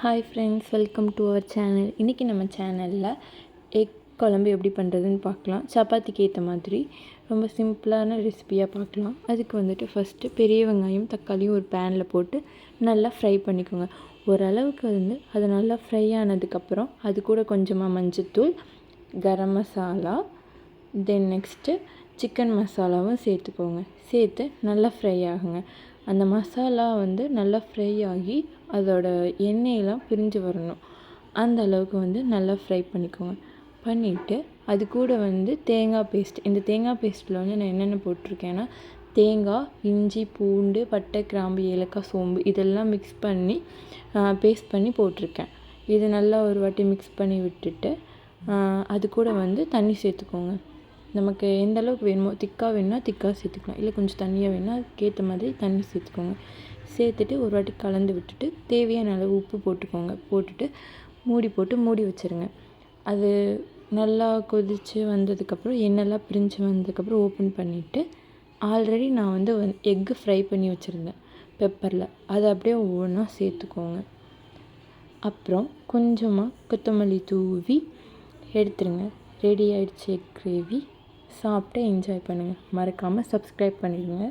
Hi friends, welcome to our channel. இன்றைக்கி நம்ம சேனலில் எக் குழம்பு எப்படி பண்ணுறதுன்னு பார்க்கலாம். சப்பாத்திக்கு ஏற்ற மாதிரி ரொம்ப சிம்பிளான ரெசிபியாக பார்க்கலாம். அதுக்கு வந்துட்டு ஃபஸ்ட்டு பெரிய வெங்காயம் தக்காளியும் ஒரு பேனில் போட்டு நல்லா ஃப்ரை பண்ணிக்கோங்க. ஓரளவுக்கு அது நல்லா ஃப்ரை ஆனதுக்கப்புறம் அது கூட கொஞ்சமாக மஞ்சள்தூள், garam masala, then next chicken மசாலாவும் சேர்த்துக்கோங்க. சேர்த்து நல்லா ஃப்ரை ஆகுங்க. அந்த மசாலா நல்லா ஃப்ரை ஆகி அதோட எண்ணெயெல்லாம் பிரிஞ்சு வரணும். அந்த அளவுக்கு நல்லா ஃப்ரை பண்ணிக்கோங்க. பண்ணிவிட்டு அது கூட தேங்காய் பேஸ்ட். இந்த தேங்காய் பேஸ்ட்டில் நான் என்னென்ன போட்டிருக்கேன்னா, தேங்காய், இஞ்சி, பூண்டு, பட்டை, கிராம்பு, ஏலக்காய், சோம்பு இதெல்லாம் மிக்ஸ் பண்ணி பேஸ்ட் பண்ணி போட்டிருக்கேன். இது நல்லா ஒரு வாட்டி மிக்ஸ் பண்ணி விட்டுட்டு அது கூட தண்ணி சேர்த்துக்கோங்க. நமக்கு எந்த அளவுக்கு வேணுமோ, திக்காக வேணும்னா திக்காக சேர்த்துக்கலாம், இல்லை கொஞ்சம் தண்ணியாக வேணும்னா அதுக்கேற்ற மாதிரி தண்ணி சேர்த்துக்கோங்க. சேர்த்துட்டு ஒரு வாட்டி கலந்து விட்டுட்டு தேவையான அளவு உப்பு போட்டுக்கோங்க. போட்டுட்டு மூடி வச்சுருங்க. அது நல்லா கொதித்து வந்ததுக்கப்புறம் எண்ணெய்லாம் பிரிஞ்சு வந்ததுக்கப்புறம் ஓப்பன் பண்ணிவிட்டு ஆல்ரெடி நான் எக்கு ஃப்ரை பண்ணி வச்சுருந்தேன் பெப்பரில், அதை அப்படியே ஒவ்வொன்றா சேர்த்துக்கோங்க. அப்புறம் கொஞ்சமாக கொத்தமல்லி தூவி எடுத்துருங்க. ரெடி ஆகிடுச்சு எக் கிரேவி. சாப்பிட்டு என்ஜாய் பண்ணுங்கள். மறக்காமல் சப்ஸ்கிரைப் பண்ணிடுங்க.